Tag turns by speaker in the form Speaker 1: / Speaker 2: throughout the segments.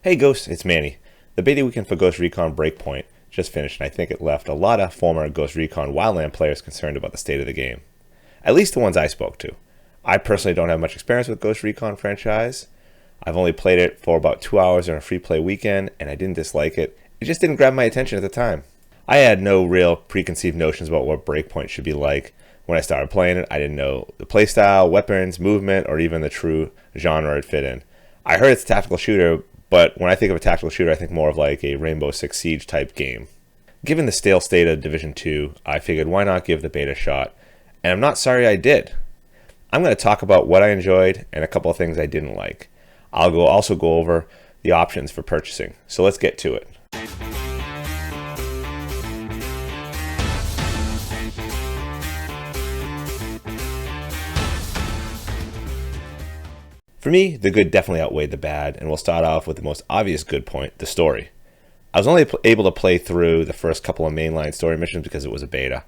Speaker 1: Hey Ghost, it's Manny. The beta weekend for Ghost Recon Breakpoint just finished, and I think it left a lot of former Ghost Recon Wildland players concerned about the state of the game. At least the ones I spoke to. I personally don't have much experience with Ghost Recon franchise. I've only played it for about 2 hours on a free play weekend, and I didn't dislike it. It just didn't grab my attention at the time. I had no real preconceived notions about what Breakpoint should be like. When I started playing it, I didn't know the playstyle, weapons, movement, or even the true genre it fit in. I heard it's a tactical shooter, but when I think of a tactical shooter, I think more of like a Rainbow Six Siege type game. Given the stale state of Division 2, I figured why not give the beta a shot, and I'm not sorry I did. I'm going to talk about what I enjoyed and a couple of things I didn't like. I'll also go over the options for purchasing, so let's get to it. For me, the good definitely outweighed the bad, and we'll start off with the most obvious good point, the story. I was only able to play through the first couple of mainline story missions because it was a beta,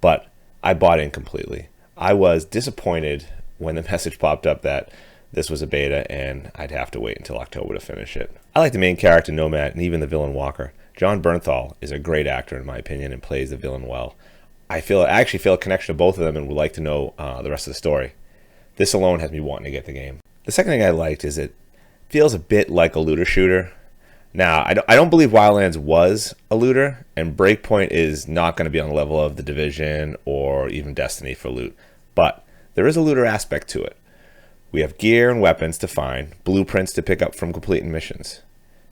Speaker 1: but I bought in completely. I was disappointed when the message popped up that this was a beta and I'd have to wait until October to finish it. I like the main character, Nomad, and even the villain, Walker. John Bernthal is a great actor in my opinion and plays the villain well. I actually feel a connection to both of them and would like to know the rest of the story. This alone has me wanting to get the game. The second thing I liked is it feels a bit like a looter shooter. Now, I don't believe Wildlands was a looter, and Breakpoint is not going to be on the level of The Division or even Destiny for loot, but there is a looter aspect to it. We have gear and weapons to find, blueprints to pick up from completing missions.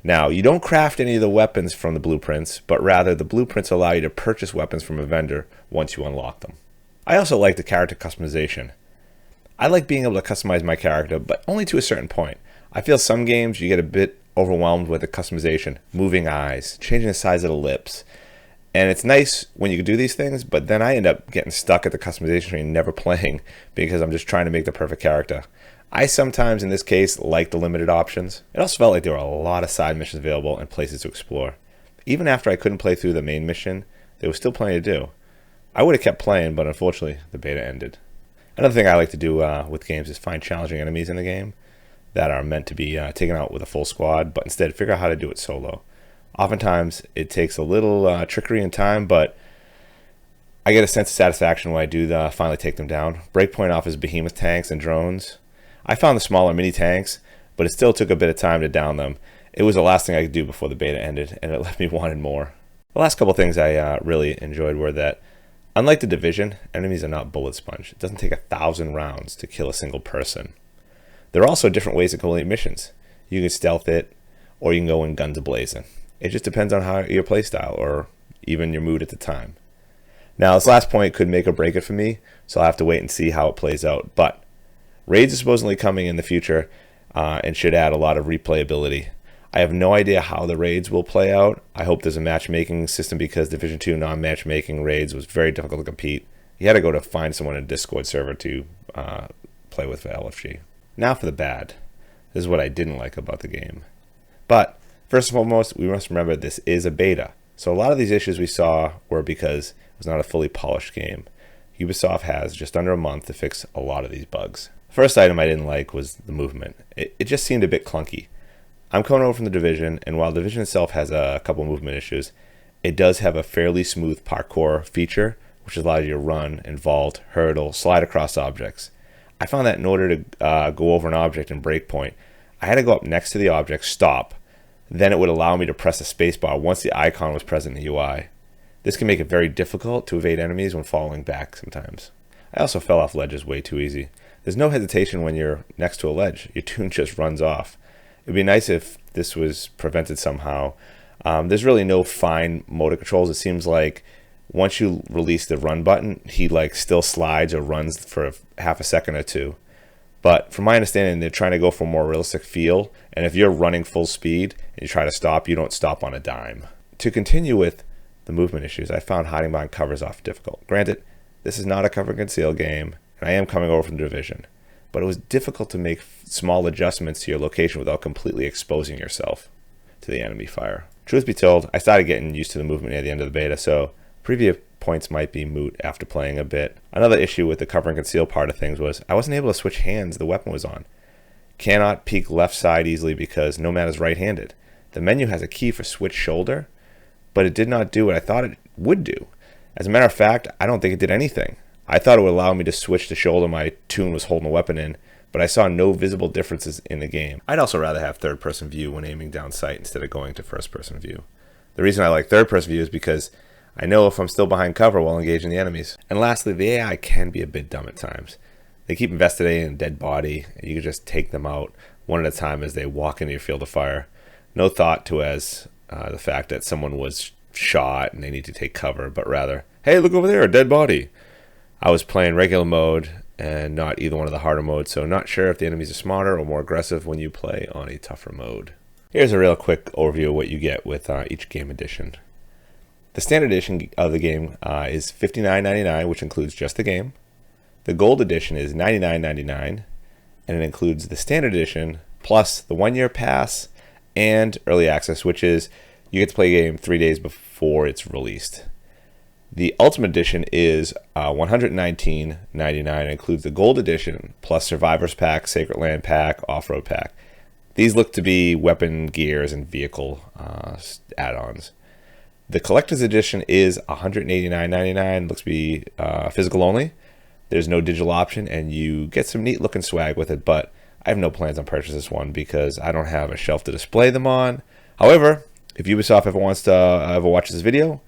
Speaker 1: Now, you don't craft any of the weapons from the blueprints, but rather the blueprints allow you to purchase weapons from a vendor once you unlock them. I also like the character customization. I like being able to customize my character, but only to a certain point. I feel some games you get a bit overwhelmed with the customization, moving eyes, changing the size of the lips. And it's nice when you can do these things, but then I end up getting stuck at the customization screen, never playing because I'm just trying to make the perfect character. I sometimes, in this case, like the limited options. It also felt like there were a lot of side missions available and places to explore. Even after I couldn't play through the main mission, there was still plenty to do. I would have kept playing, but unfortunately, the beta ended. Another thing I like to do with games is find challenging enemies in the game that are meant to be taken out with a full squad, but instead figure out how to do it solo. Oftentimes, it takes a little trickery and time, but I get a sense of satisfaction when I do finally take them down. Breakpoint offers behemoth tanks and drones. I found the smaller mini tanks, but it still took a bit of time to down them. It was the last thing I could do before the beta ended, and it left me wanting more. The last couple of things I really enjoyed were that unlike The Division, enemies are not bullet sponge. It doesn't take 1,000 rounds to kill a single person. There are also different ways to complete missions. You can stealth it, or you can go in guns a-blazing. It just depends on your playstyle, or even your mood at the time. Now, this last point could make or break it for me, so I'll have to wait and see how it plays out. But raids are supposedly coming in the future, and should add a lot of replayability. I have no idea how the raids will play out. I hope there's a matchmaking system because Division 2 non-matchmaking raids was very difficult to compete. You had to go to find someone in a Discord server to play with for LFG. Now for the bad. This is what I didn't like about the game. But first and foremost, we must remember this is a beta. So a lot of these issues we saw were because it was not a fully polished game. Ubisoft has just under a month to fix a lot of these bugs. First item I didn't like was the movement. It just seemed a bit clunky. I'm coming over from The Division, and while The Division itself has a couple movement issues, it does have a fairly smooth parkour feature, which allows you to run and vault, hurdle, slide across objects. I found that in order to go over an object in Breakpoint, I had to go up next to the object, stop, then it would allow me to press the spacebar once the icon was present in the UI. This can make it very difficult to evade enemies when falling back sometimes. I also fell off ledges way too easy. There's no hesitation when you're next to a ledge. Your tune just runs off. It'd be nice if this was prevented somehow. There's really no fine motor controls. It seems like once you release the run button, he still slides or runs for half a second or two. But from my understanding, they're trying to go for a more realistic feel. And if you're running full speed and you try to stop, you don't stop on a dime. To continue with the movement issues, I found hiding behind covers off difficult. Granted, this is not a cover and conceal game, and I am coming over from The Division. But it was difficult to make small adjustments to your location without completely exposing yourself to the enemy fire. Truth be told, I started getting used to the movement near the end of the beta, so previous points might be moot after playing a bit. Another issue with the cover and conceal part of things was I wasn't able to switch hands the weapon was on. Cannot peek left side easily because Nomad is right-handed. The menu has a key for switch shoulder, but it did not do what I thought it would do. As a matter of fact, I don't think it did anything. I thought it would allow me to switch the shoulder my toon was holding a weapon in, but I saw no visible differences in the game. I'd also rather have third-person view when aiming down sight instead of going to first-person view. The reason I like third-person view is because I know if I'm still behind cover while engaging the enemies. And lastly, the AI can be a bit dumb at times. They keep investigating a dead body, and you can just take them out one at a time as they walk into your field of fire. No thought to as the fact that someone was shot and they need to take cover, but rather, hey, look over there, a dead body. I was playing regular mode and not either one of the harder modes, so not sure if the enemies are smarter or more aggressive when you play on a tougher mode. Here's a real quick overview of what you get with each game edition. The standard edition of the game is $59.99, which includes just the game. The gold edition is $99.99, and it includes the standard edition plus the 1-year pass and early access, which is you get to play a game 3 days before it's released. The Ultimate Edition is $119.99 and includes the Gold Edition plus Survivors Pack, Sacred Land Pack, Off-Road Pack. These look to be weapon, gears, and vehicle add-ons. The Collector's Edition is $189.99, looks to be physical only. There's no digital option, and you get some neat looking swag with it, but I have no plans on purchasing this one because I don't have a shelf to display them on. However, if Ubisoft ever watches this video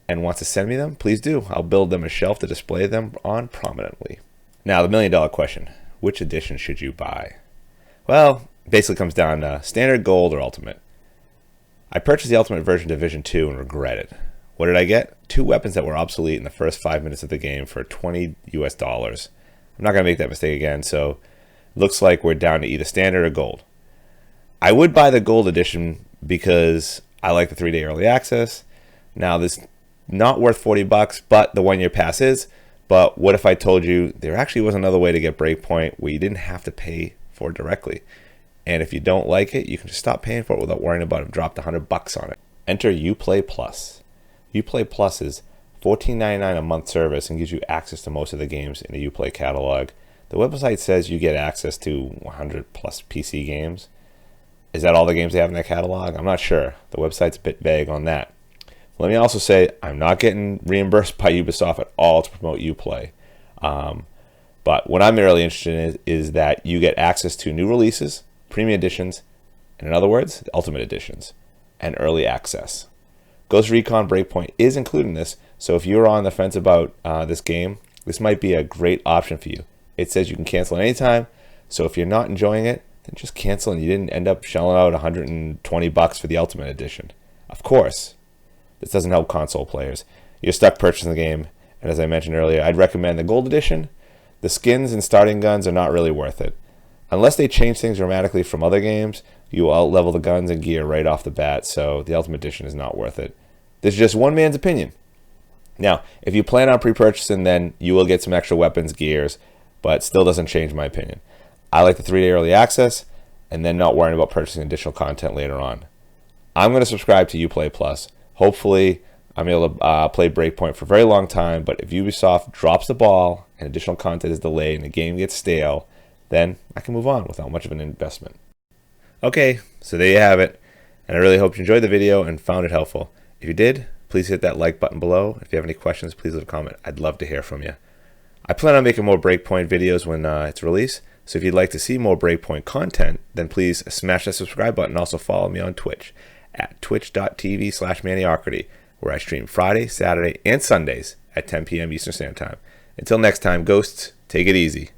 Speaker 1: and wants to send me them, please do. I'll build them a shelf to display them on prominently. Now, the $1,000,000 question. Which edition should you buy? Well, basically comes down to standard, gold, or ultimate. I purchased the ultimate version Division 2 and regret it. What did I get? 2 weapons that were obsolete in the first 5 minutes of the game for $20 US. I'm not going to make that mistake again, so it looks like we're down to either standard or gold. I would buy the gold edition because I like the 3-day early access. Now, this not worth $40, but the 1-year pass is. But what if I told you there actually was another way to get Breakpoint where you didn't have to pay for it directly? And if you don't like it, you can just stop paying for it without worrying about it. Dropped $100 on it. Enter Uplay Plus. Uplay Plus is $14.99 a month service and gives you access to most of the games in the Uplay catalog. The website says you get access to 100 plus PC games. Is that all the games they have in their catalog? I'm not sure. The website's a bit vague on that. Let me also say I'm not getting reimbursed by Ubisoft at all to promote Uplay. But what I'm really interested in is that you get access to new releases, premium editions, and in other words, the ultimate editions, and early access. Ghost Recon Breakpoint is included in this, so if you're on the fence about this game, this might be a great option for you. It says you can cancel at any time, so if you're not enjoying it, then just cancel and you didn't end up shelling out $120 for the ultimate edition. Of course, this doesn't help console players. You're stuck purchasing the game, and as I mentioned earlier, I'd recommend the gold edition. The skins and starting guns are not really worth it. Unless they change things dramatically from other games, you will out-level the guns and gear right off the bat, so the ultimate edition is not worth it. This is just one man's opinion. Now, if you plan on pre-purchasing, then you will get some extra weapons, gears, but still doesn't change my opinion. I like the 3-day early access, and then not worrying about purchasing additional content later on. I'm going to subscribe to Uplay Plus. Hopefully, I'm able to play Breakpoint for a very long time, but if Ubisoft drops the ball and additional content is delayed and the game gets stale, then I can move on without much of an investment. Okay, so there you have it, and I really hope you enjoyed the video and found it helpful. If you did, please hit that like button below. If you have any questions, please leave a comment. I'd love to hear from you. I plan on making more Breakpoint videos when it's released, so if you'd like to see more Breakpoint content, then please smash that subscribe button and also follow me on Twitch at twitch.tv/Maniocrity, where I stream Friday, Saturday, and Sundays at 10 p.m. Eastern Standard Time. Until next time, ghosts, take it easy.